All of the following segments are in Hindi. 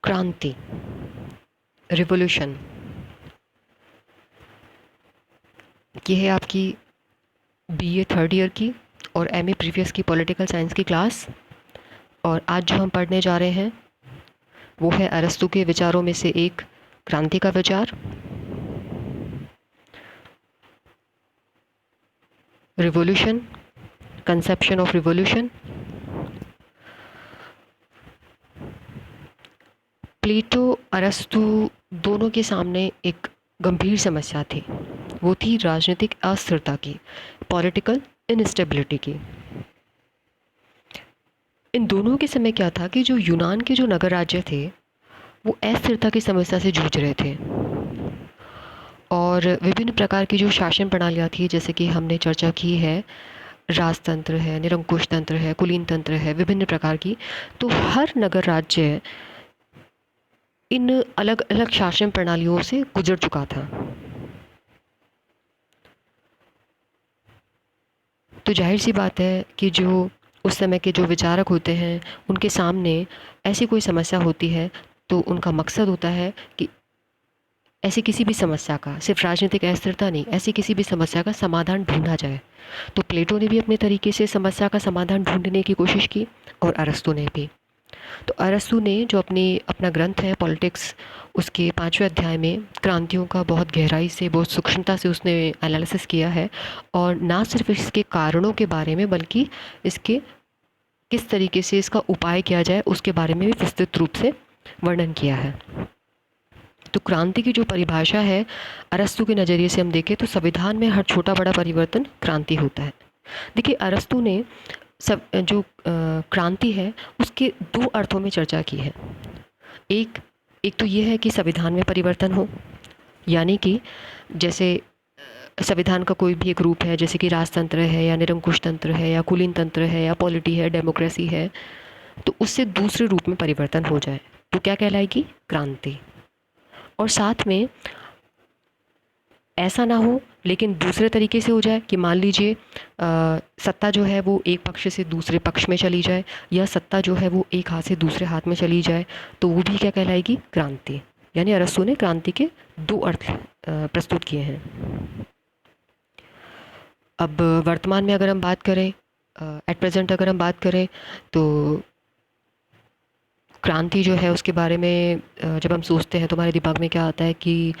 क्रांति, रिवॉल्यूशन, ये है आपकी बीए थर्ड ईयर की और एमए प्रीवियस की पॉलिटिकल साइंस की क्लास। और आज जो हम पढ़ने जा रहे हैं वो है अरस्तू के विचारों में से एक, क्रांति का विचार, रिवॉल्यूशन, कंसेप्शन ऑफ रिवॉल्यूशन। प्लेटो, अरस्तु दोनों के सामने एक गंभीर समस्या थी। वो थी राजनीतिक अस्थिरता की, पॉलिटिकल इनस्टेबिलिटी की। इन दोनों के समय क्या था कि जो यूनान के जो नगर राज्य थे वो अस्थिरता की समस्या से जूझ रहे थे और विभिन्न प्रकार की जो शासन प्रणालियाँ थी, जैसे कि हमने चर्चा की है, राजतंत्र है, निरंकुश तंत्र है, कुलीन तंत्र है, विभिन्न प्रकार की। तो हर नगर राज्य इन अलग अलग शासन प्रणालियों से गुजर चुका था। तो जाहिर सी बात है कि जो उस समय के जो विचारक होते हैं उनके सामने ऐसी कोई समस्या होती है तो उनका मकसद होता है कि ऐसी किसी भी समस्या का, सिर्फ राजनीतिक अस्थिरता नहीं, ऐसी किसी भी समस्या का समाधान ढूंढा जाए। तो प्लेटो ने भी अपने तरीके से समस्या का समाधान ढूंढने की कोशिश की और अरस्तु ने भी। तो अरस्तु ने जो अपना ग्रंथ है पॉलिटिक्स, उसके 5वें अध्याय में क्रांतियों का बहुत गहराई से, बहुत सूक्ष्मता से उसने एनालिसिस किया है और ना सिर्फ इसके कारणों के बारे में बल्कि इसके किस तरीके से इसका उपाय किया जाए उसके बारे में भी विस्तृत रूप से वर्णन किया है। तो क्रांति की जो परिभाषा है अरस्तु के नज़रिए से हम देखें तो संविधान में हर छोटा बड़ा परिवर्तन क्रांति होता है। देखिए, अरस्तु ने सब जो क्रांति है उसके दो अर्थों में चर्चा की है। एक एक तो ये है कि संविधान में परिवर्तन हो, यानी कि जैसे संविधान का कोई भी एक रूप है, जैसे कि राजतंत्र है या निरंकुश तंत्र है या कुलीन तंत्र है या पॉलिटी है, डेमोक्रेसी है, तो उससे दूसरे रूप में परिवर्तन हो जाए तो क्या कहलाएगी? क्रांति। और साथ में ऐसा ना हो लेकिन दूसरे तरीके से हो जाए कि मान लीजिए सत्ता जो है वो एक पक्ष से दूसरे पक्ष में चली जाए या सत्ता जो है वो एक हाथ से दूसरे हाथ में चली जाए, तो वो भी क्या कहलाएगी? क्रांति। यानी अरस्तु ने क्रांति के दो अर्थ प्रस्तुत किए हैं। अब वर्तमान में अगर हम बात करें, एट प्रेजेंट अगर हम बात करें तो क्रांति जो है उसके बारे में जब हम सोचते हैं तो हमारे दिमाग में क्या आता है कि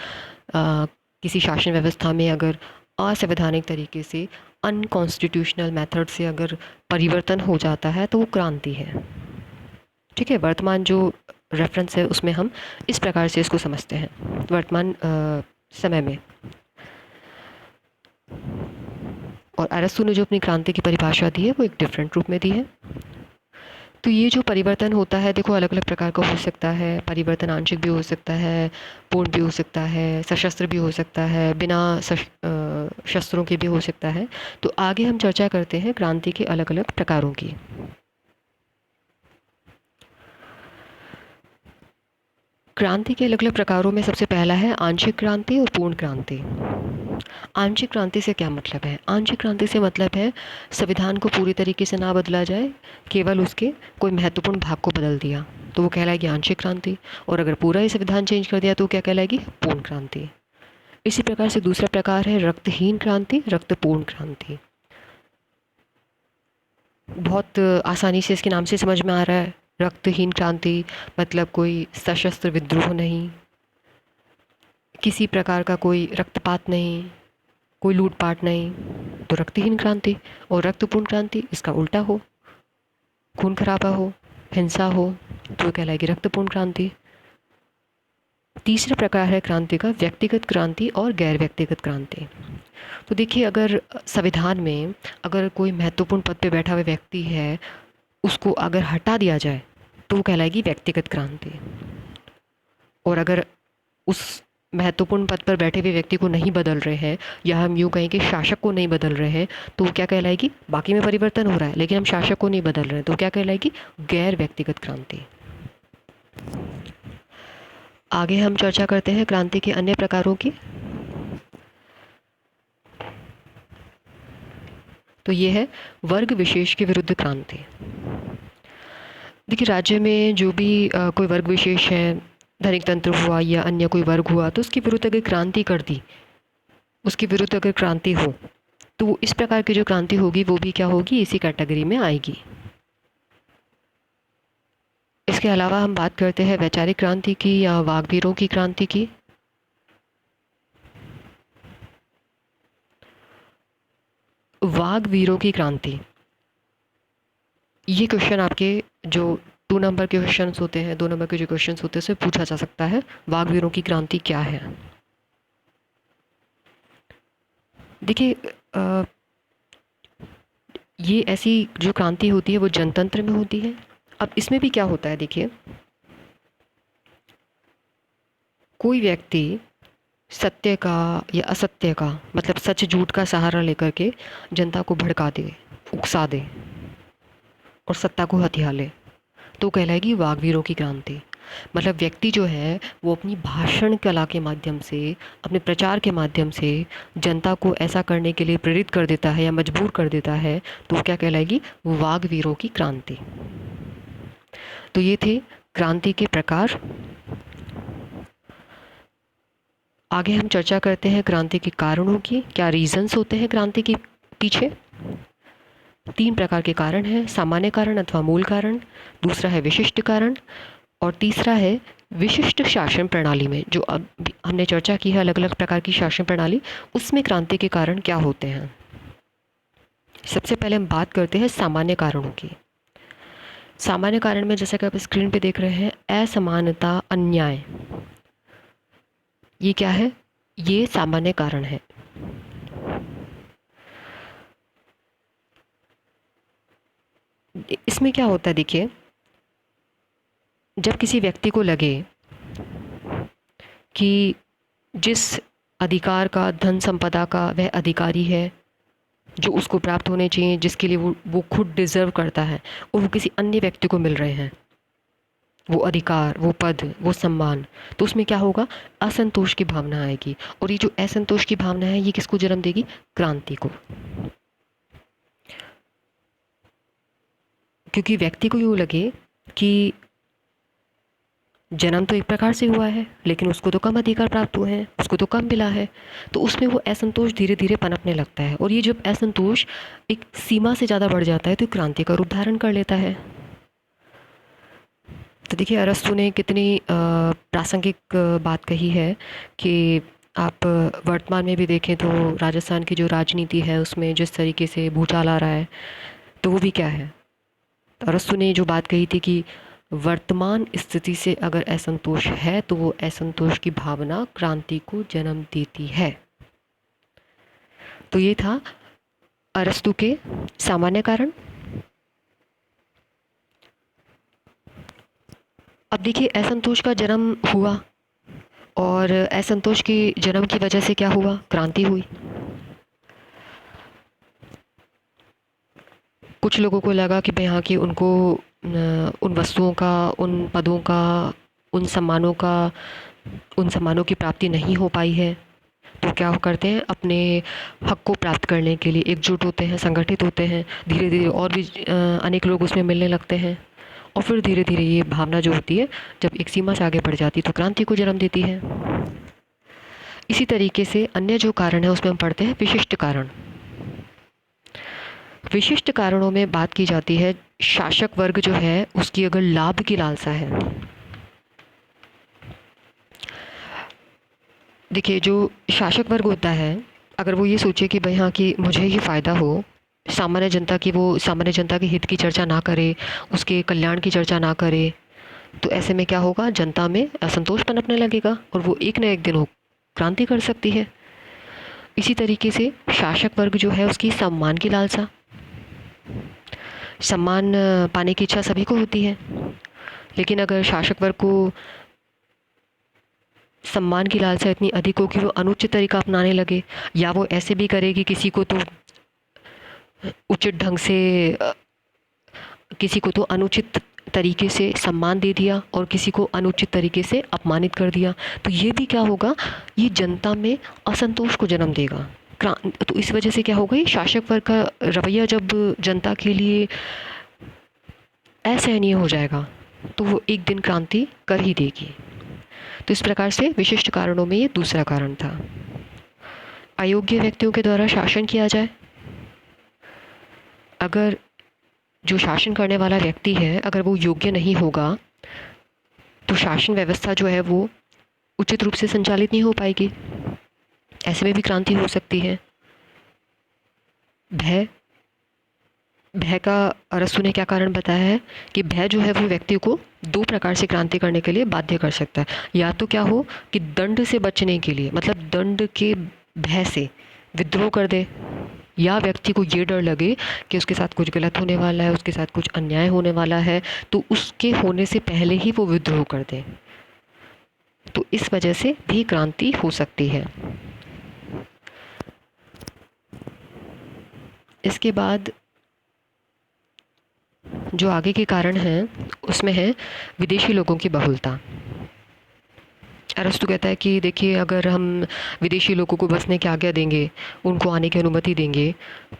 किसी शासन व्यवस्था में अगर असंवैधानिक तरीके से, अनकॉन्स्टिट्यूशनल मेथड से अगर परिवर्तन हो जाता है तो वो क्रांति है। ठीक है, वर्तमान जो रेफरेंस है उसमें हम इस प्रकार से इसको समझते हैं वर्तमान समय में। और अरस्तु ने जो अपनी क्रांति की परिभाषा दी है वो एक डिफरेंट रूप में दी है। तो ये जो परिवर्तन होता है, देखो अलग अलग प्रकार का हो सकता है। परिवर्तन आंशिक भी हो सकता है, पूर्ण भी हो सकता है, सशस्त्र भी हो सकता है, बिना शस्त्रों के भी हो सकता है। तो आगे हम चर्चा करते हैं क्रांति के अलग अलग प्रकारों की। क्रांति के अलग अलग प्रकारों में सबसे पहला है आंशिक क्रांति और पूर्ण क्रांति। आंशिक क्रांति से क्या मतलब है? आंशिक क्रांति से मतलब है संविधान को पूरी तरीके से ना बदला जाए, केवल उसके कोई महत्वपूर्ण भाग को बदल दिया तो वो कहलाएगी आंशिक क्रांति। और अगर पूरा ही संविधान चेंज कर दिया तो क्या कहलाएगी? पूर्ण क्रांति। इसी प्रकार से दूसरा प्रकार है रक्तहीन क्रांति, रक्तपूर्ण क्रांति। बहुत आसानी से इसके नाम से समझ में आ रहा है। रक्तहीन क्रांति मतलब कोई सशस्त्र विद्रोह नहीं, किसी प्रकार का कोई रक्तपात नहीं, कोई लूटपाट नहीं, तो रक्तहीन क्रांति। और रक्तपूर्ण क्रांति इसका उल्टा हो, खून खराबा हो, हिंसा हो, तो कहलाएगी रक्तपूर्ण क्रांति। तीसरा प्रकार है क्रांति का व्यक्तिगत क्रांति और गैर व्यक्तिगत क्रांति। तो देखिए, अगर संविधान में अगर कोई महत्वपूर्ण पद पे बैठा हुआ व्यक्ति है उसको अगर हटा दिया जाए तो वो कहलाएगी व्यक्तिगत क्रांति। और अगर उस महत्वपूर्ण पद पर बैठे हुए व्यक्ति को नहीं बदल रहे हैं, या हम यूँ कहें कि शासक को नहीं बदल रहे हैं, तो वो क्या कहलाएगी? बाकी में परिवर्तन हो रहा है लेकिन हम शासक को नहीं बदल रहे हैं, तो क्या कहलाएगी? गैर व्यक्तिगत क्रांति। आगे हम चर्चा करते हैं क्रांति के अन्य प्रकारों की। तो ये है वर्ग विशेष के विरुद्ध क्रांति। देखिए, राज्य में जो भी कोई वर्ग विशेष है, धनिक तंत्र हुआ या अन्य कोई वर्ग हुआ, तो उसके विरुद्ध अगर क्रांति कर दी, उसके विरुद्ध अगर क्रांति हो, तो वो इस प्रकार की जो क्रांति होगी वो भी क्या होगी, इसी कैटेगरी में आएगी। इसके अलावा हम बात करते हैं वैचारिक क्रांति की या वाग्वीरों की क्रांति की। वाग्वीरों की क्रांति, ये क्वेश्चन आपके जो 2 नंबर के क्वेश्चंस होते हैं, 2 नंबर के जो क्वेश्चंस होते हैं, उससे पूछा जा सकता है, वाग्वीरों की क्रांति क्या है। देखिए, ये ऐसी जो क्रांति होती है वो जनतंत्र में होती है। अब इसमें भी क्या होता है, देखिए, कोई व्यक्ति सत्य का या असत्य का, मतलब सच झूठ का सहारा लेकर के जनता को भड़का दे, उकसा दे और सत्ता को हथिया ले, तो कहलाएगी वाग्वीरों की क्रांति। मतलब व्यक्ति जो है वो अपनी भाषण कला के माध्यम से, अपने प्रचार के माध्यम से जनता को ऐसा करने के लिए प्रेरित कर देता है या मजबूर कर देता है, तो क्या कहलाएगी, वाग्वीरों की क्रांति। तो ये थे क्रांति के प्रकार। आगे हम चर्चा करते हैं क्रांति के कारणों की। क्या रीजंस होते हैं क्रांति के पीछे? 3 प्रकार के कारण हैं, सामान्य कारण अथवा मूल कारण, दूसरा है विशिष्ट कारण, और तीसरा है विशिष्ट शासन प्रणाली में, जो अब हमने चर्चा की है अलग अलग प्रकार की शासन प्रणाली, उसमें क्रांति के कारण क्या होते हैं। सबसे पहले हम बात करते हैं सामान्य कारणों की। सामान्य कारण में, जैसा कि आप स्क्रीन पे देख रहे हैं, असमानता, अन्याय, ये क्या है, ये सामान्य कारण है। इसमें क्या होता है, देखिए, जब किसी व्यक्ति को लगे कि जिस अधिकार का, धन संपदा का वह अधिकारी है, जो उसको प्राप्त होने चाहिए, जिसके लिए वो खुद डिज़र्व करता है, और वो किसी अन्य व्यक्ति को मिल रहे हैं, वो अधिकार, वो पद, वो सम्मान, तो उसमें क्या होगा, असंतोष की भावना आएगी। और ये जो असंतोष की भावना है, ये किसको जन्म देगी, क्रांति को। क्योंकि व्यक्ति को यूँ लगे कि जन्म तो एक प्रकार से हुआ है, लेकिन उसको तो कम अधिकार प्राप्त हुए हैं, उसको तो कम मिला है, तो उसमें वो असंतोष धीरे धीरे पनपने लगता है। और ये जब असंतोष एक सीमा से ज़्यादा बढ़ जाता है, तो क्रांति का रूप धारण कर लेता है। तो देखिए, अरस्तु ने कितनी प्रासंगिक बात कही है कि आप वर्तमान में भी देखें तो राजस्थान की जो राजनीति है उसमें जिस तरीके से भूचाल आ रहा है, तो वो भी क्या है, तो अरस्तु ने जो बात कही थी कि वर्तमान स्थिति से अगर असंतोष है तो वो असंतोष की भावना क्रांति को जन्म देती है। तो ये था अरस्तु के सामान्य कारण। अब देखिए, असंतोष का जन्म हुआ और असंतोष की जन्म की वजह से क्या हुआ, क्रांति हुई। कुछ लोगों को लगा कि भाई हाँ, कि उनको उन वस्तुओं का, उन पदों का, उन सम्मानों की प्राप्ति नहीं हो पाई है, तो क्या करते हैं, अपने हक को प्राप्त करने के लिए एकजुट होते हैं, संगठित होते हैं, धीरे धीरे और भी अनेक लोग उसमें मिलने लगते हैं, और फिर धीरे धीरे ये भावना जो होती है जब एक सीमा से आगे बढ़ जाती है तो क्रांति को जन्म देती है। इसी तरीके से अन्य जो कारण है उसमें हम पढ़ते हैं विशिष्ट कारण। विशिष्ट कारणों में बात की जाती है शासक वर्ग जो है उसकी अगर लाभ की लालसा है। देखिए, जो शासक वर्ग होता है, अगर वो ये सोचे कि भाई हाँ, कि मुझे ये फ़ायदा हो, सामान्य जनता की, वो सामान्य जनता के हित की चर्चा ना करे, उसके कल्याण की चर्चा ना करे, तो ऐसे में क्या होगा, जनता में असंतोष पनपने लगेगा और वो एक न एक दिन हो क्रांति कर सकती है। इसी तरीके से शासक वर्ग जो है उसकी सम्मान की लालसा, सम्मान पाने की इच्छा सभी को होती है, लेकिन अगर शासक वर्ग को सम्मान की लालसा इतनी अधिक हो कि वो अनुचित तरीका अपनाने लगे, या वो ऐसे भी करे कि किसी को तो उचित ढंग से, किसी को तो अनुचित तरीके से सम्मान दे दिया और किसी को अनुचित तरीके से अपमानित कर दिया, तो ये भी क्या होगा, ये जनता में असंतोष को जन्म देगा। तो इस वजह से क्या होगा, ये शासक वर्ग का रवैया जब जनता के लिए असहनीय हो जाएगा तो वो एक दिन क्रांति कर ही देगी। तो इस प्रकार से विशिष्ट कारणों में ये दूसरा कारण था। अयोग्य व्यक्तियों के द्वारा शासन किया जाए। अगर जो शासन करने वाला व्यक्ति है अगर वो योग्य नहीं होगा तो शासन व्यवस्था जो है वो उचित रूप से संचालित नहीं हो पाएगी। ऐसे में भी क्रांति हो सकती है। भय। भय का अरस्तू ने क्या कारण बताया है कि भय जो है वो व्यक्ति को दो प्रकार से क्रांति करने के लिए बाध्य कर सकता है। या तो क्या हो कि दंड से बचने के लिए, मतलब दंड के भय से विद्रोह कर दे, या व्यक्ति को ये डर लगे कि उसके साथ कुछ गलत होने वाला है, उसके साथ कुछ अन्याय होने वाला है, तो उसके होने से पहले ही वो विद्रोह कर दे। तो इस वजह से भी क्रांति हो सकती है। इसके बाद जो आगे के कारण हैं उसमें है विदेशी लोगों की बहुलता। अरस्तु कहता है कि देखिए, अगर हम विदेशी लोगों को बसने की आज्ञा देंगे, उनको आने की अनुमति देंगे,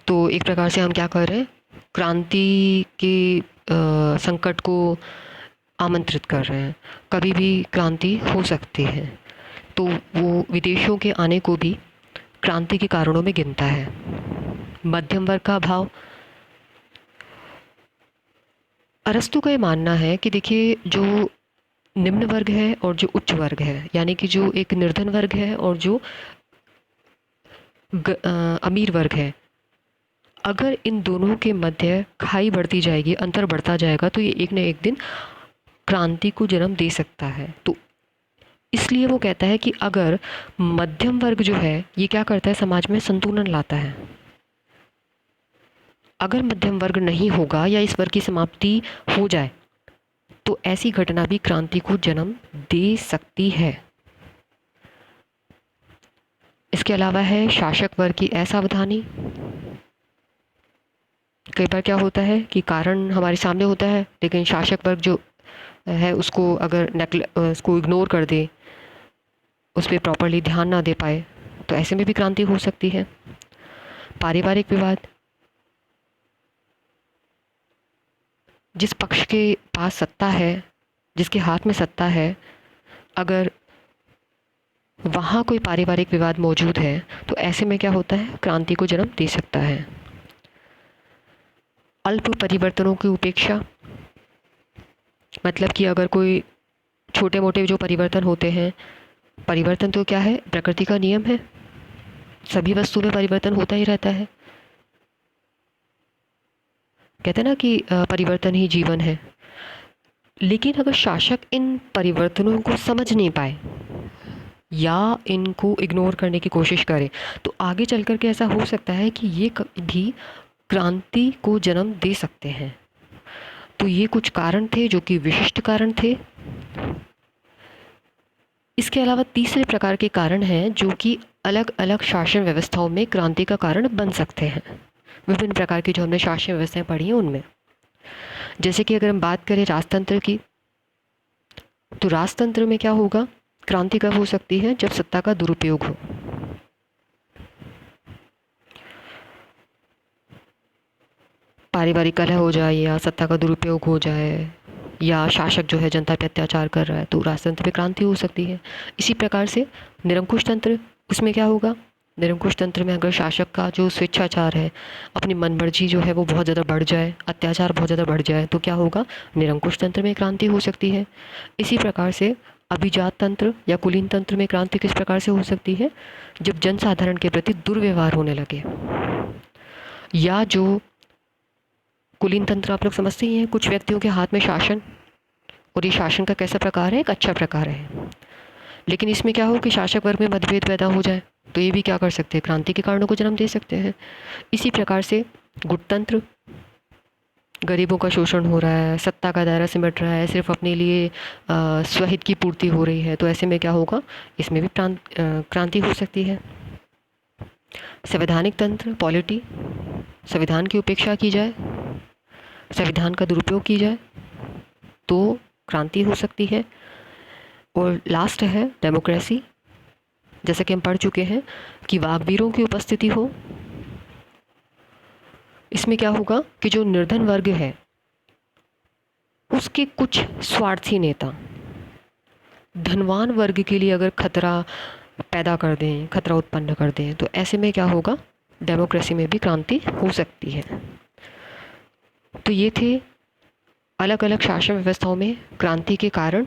तो एक प्रकार से हम क्या कर रहे हैं, क्रांति के संकट को आमंत्रित कर रहे हैं। कभी भी क्रांति हो सकती है। तो वो विदेशों के आने को भी क्रांति के कारणों में गिनता है। मध्यम वर्ग का अभाव। अरस्तु का ये मानना है कि देखिए, जो निम्न वर्ग है और जो उच्च वर्ग है, यानी कि जो एक निर्धन वर्ग है और जो अमीर वर्ग है, अगर इन दोनों के मध्य खाई बढ़ती जाएगी, अंतर बढ़ता जाएगा, तो ये एक न एक दिन क्रांति को जन्म दे सकता है। तो इसलिए वो कहता है कि अगर मध्यम वर्ग जो है ये क्या करता है, समाज में संतुलन लाता है। अगर मध्यम वर्ग नहीं होगा या इस वर्ग की समाप्ति हो जाए तो ऐसी घटना भी क्रांति को जन्म दे सकती है। इसके अलावा है शासक वर्ग की असावधानी। कई बार क्या होता है कि कारण हमारे सामने होता है, लेकिन शासक वर्ग जो है उसको अगर उसको इग्नोर कर दे, उस पर प्रॉपरली ध्यान ना दे पाए, तो ऐसे में भी क्रांति हो सकती है। पारिवारिक विवाद। जिस पक्ष के पास सत्ता है, जिसके हाथ में सत्ता है, अगर वहाँ कोई पारिवारिक विवाद मौजूद है तो ऐसे में क्या होता है, क्रांति को जन्म दे सकता है। अल्प परिवर्तनों की उपेक्षा। मतलब कि अगर कोई छोटे मोटे जो परिवर्तन होते हैं, परिवर्तन तो क्या है, प्रकृति का नियम है, सभी वस्तु में परिवर्तन होता ही रहता है। कहते हैं ना कि परिवर्तन ही जीवन है। लेकिन अगर शासक इन परिवर्तनों को समझ नहीं पाए या इनको इग्नोर करने की कोशिश करे, तो आगे चल कर के ऐसा हो सकता है कि ये भी क्रांति को जन्म दे सकते हैं। तो ये कुछ कारण थे जो कि विशिष्ट कारण थे। इसके अलावा तीसरे प्रकार के कारण हैं जो कि अलग अलग शासन व्यवस्थाओं में क्रांति का कारण बन सकते हैं। विभिन्न प्रकार की जो हमने शासन व्यवस्थाएं पढ़ी हैं उनमें, जैसे कि अगर हम बात करें राजतंत्र की, तो राजतंत्र में क्या होगा, क्रांति कब हो सकती है, जब सत्ता का दुरुपयोग हो। पारिवारिक कलह हो जाए या सत्ता का दुरुपयोग हो जाए, या शासक जो है जनता पे अत्याचार कर रहा है, तो राजतंत्र में क्रांति हो सकती है। इसी प्रकार से निरंकुश तंत्र, उसमें क्या होगा, निरंकुश तंत्र में अगर शासक का जो स्वेच्छाचार है, अपनी मनमर्जी जो है वो बहुत ज़्यादा बढ़ जाए, अत्याचार बहुत ज़्यादा बढ़ जाए, तो क्या होगा, निरंकुश तंत्र में क्रांति हो सकती है। इसी प्रकार से अभिजात तंत्र या कुलीन तंत्र में क्रांति किस प्रकार से हो सकती है, जब जनसाधारण के प्रति दुर्व्यवहार होने लगे। या जो कुलीन तंत्र आप लोग समझते ही हैं, कुछ व्यक्तियों के हाथ में शासन, और ये शासन का कैसा प्रकार है, एक अच्छा प्रकार है। लेकिन इसमें क्या हो कि शासक वर्ग में मतभेद पैदा हो जाए, तो ये भी क्या कर सकते हैं, क्रांति के कारणों को जन्म दे सकते हैं। इसी प्रकार से गुटतंत्र, गरीबों का शोषण हो रहा है, सत्ता का दायरा सिमट रहा है, सिर्फ अपने लिए स्वहित की पूर्ति हो रही है, तो ऐसे में क्या होगा, इसमें भी क्रांति हो सकती है। संवैधानिक तंत्र, पॉलिटी, संविधान की उपेक्षा की जाए, संविधान का दुरुपयोग की जाए, तो क्रांति हो सकती है। और लास्ट है डेमोक्रेसी, जैसा कि हम पढ़ चुके हैं कि वाग्वीरों की उपस्थिति हो। इसमें क्या होगा कि जो निर्धन वर्ग है उसके कुछ स्वार्थी नेता धनवान वर्ग के लिए अगर खतरा पैदा कर दें, खतरा उत्पन्न कर दें, तो ऐसे में क्या होगा, डेमोक्रेसी में भी क्रांति हो सकती है। तो ये थे अलग अलग शासन व्यवस्थाओं में क्रांति के कारण।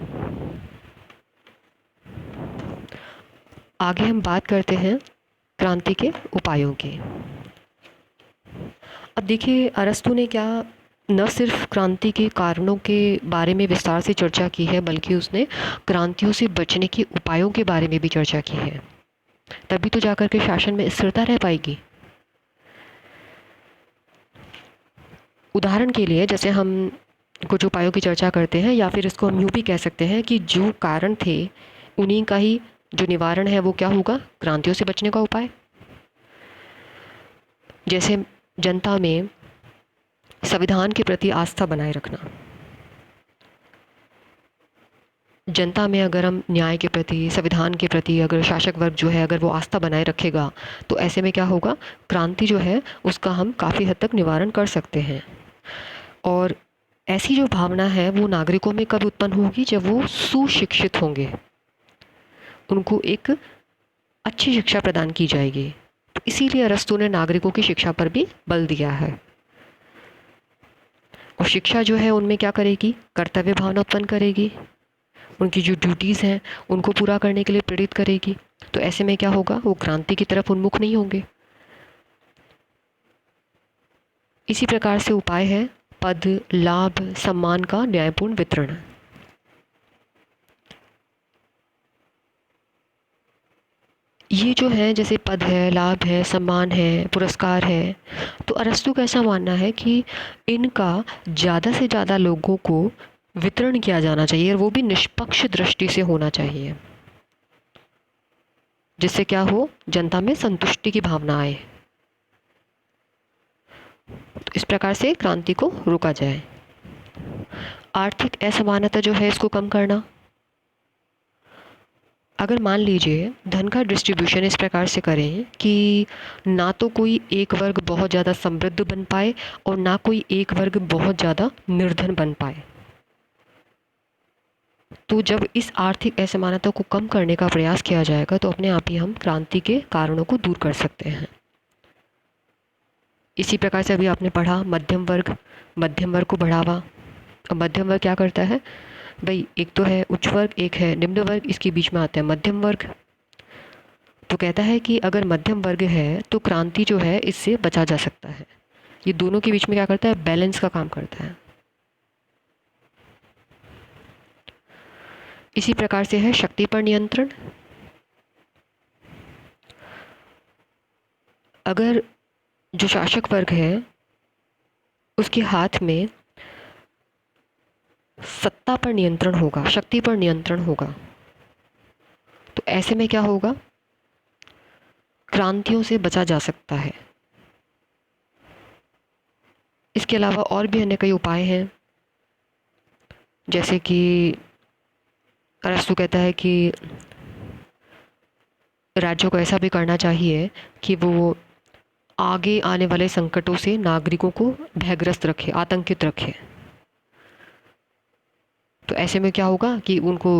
आगे हम बात करते हैं क्रांति के उपायों की। अब देखिए, अरस्तु ने क्या न सिर्फ क्रांति के कारणों के बारे में विस्तार से चर्चा की है, बल्कि उसने क्रांतियों से बचने के उपायों के बारे में भी चर्चा की है। तभी तो जाकर के शासन में स्थिरता रह पाएगी। उदाहरण के लिए, जैसे हम कुछ उपायों की चर्चा करते हैं, या फिर इसको हम यूँ भी कह सकते हैं कि जो कारण थे उन्हीं का ही जो निवारण है वो क्या होगा, क्रांतियों से बचने का उपाय। जैसे जनता में संविधान के प्रति आस्था बनाए रखना। जनता में अगर हम न्याय के प्रति, संविधान के प्रति अगर शासक वर्ग जो है अगर वो आस्था बनाए रखेगा, तो ऐसे में क्या होगा, क्रांति जो है उसका हम काफ़ी हद तक निवारण कर सकते हैं। और ऐसी जो भावना है वो नागरिकों में कब उत्पन्न होगी, जब वो सुशिक्षित होंगे, उनको एक अच्छी शिक्षा प्रदान की जाएगी। तो इसीलिए अरस्तु ने नागरिकों की शिक्षा पर भी बल दिया है। और शिक्षा जो है उनमें क्या करेगी, कर्तव्य भावना उत्पन्न करेगी, उनकी जो ड्यूटीज़ हैं उनको पूरा करने के लिए प्रेरित करेगी। तो ऐसे में क्या होगा, वो क्रांति की तरफ उन्मुख नहीं होंगे। इसी प्रकार से उपाय है पद, लाभ, सम्मान का न्यायपूर्ण वितरण। ये जो है, जैसे पद है, लाभ है, सम्मान है, पुरस्कार है, तो अरस्तु का ऐसा मानना है कि इनका ज़्यादा से ज़्यादा लोगों को वितरण किया जाना चाहिए, और वो भी निष्पक्ष दृष्टि से होना चाहिए, जिससे क्या हो, जनता में संतुष्टि की भावना आए। तो इस प्रकार से क्रांति को रोका जाए। आर्थिक असमानता जो है इसको कम करना। अगर मान लीजिए धन का डिस्ट्रीब्यूशन इस प्रकार से करें कि ना तो कोई एक वर्ग बहुत ज़्यादा समृद्ध बन पाए और ना कोई एक वर्ग बहुत ज़्यादा निर्धन बन पाए, तो जब इस आर्थिक असमानता को कम करने का प्रयास किया जाएगा तो अपने आप ही हम क्रांति के कारणों को दूर कर सकते हैं। इसी प्रकार से अभी आपने पढ़ा मध्यम वर्ग को बढ़ावा। अब मध्यम वर्ग क्या करता है भाई, एक तो है उच्च वर्ग, एक है निम्न वर्ग, इसके बीच में आता है मध्यम वर्ग। तो कहता है कि अगर मध्यम वर्ग है तो क्रांति जो है इससे बचा जा सकता है। ये दोनों के बीच में क्या करता है, बैलेंस का काम करता है। इसी प्रकार से है शक्ति पर नियंत्रण। अगर जो शासक वर्ग है उसके हाथ में सत्ता पर नियंत्रण होगा, शक्ति पर नियंत्रण होगा, तो ऐसे में क्या होगा, क्रांतियों से बचा जा सकता है। इसके अलावा और भी अन्य कई उपाय हैं, जैसे कि अरस्तु कहता है कि राज्यों को ऐसा भी करना चाहिए कि वो आगे आने वाले संकटों से नागरिकों को भयग्रस्त रखे, आतंकित रखे। तो ऐसे में क्या होगा कि उनको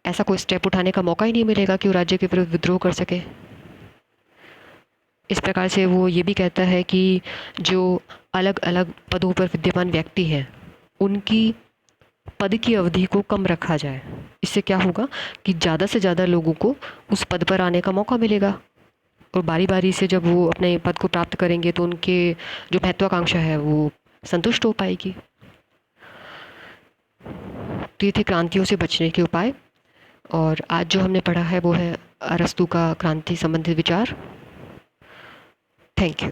ऐसा कोई स्टेप उठाने का मौका ही नहीं मिलेगा कि वो राज्य के विरुद्ध विद्रोह कर सके। इस प्रकार से वो ये भी कहता है कि जो अलग अलग पदों पर विद्यमान व्यक्ति हैं उनकी पद की अवधि को कम रखा जाए। इससे क्या होगा कि ज़्यादा से ज़्यादा लोगों को उस पद पर आने का मौका मिलेगा, और बारी बारी से जब वो अपने पद को प्राप्त करेंगे तो उनके जो महत्वाकांक्षा है वो संतुष्ट हो पाएगी। तो ये थे क्रांतियों से बचने के उपाय। और आज जो हमने पढ़ा है वो है अरस्तु का क्रांति संबंधित विचार। Thank you.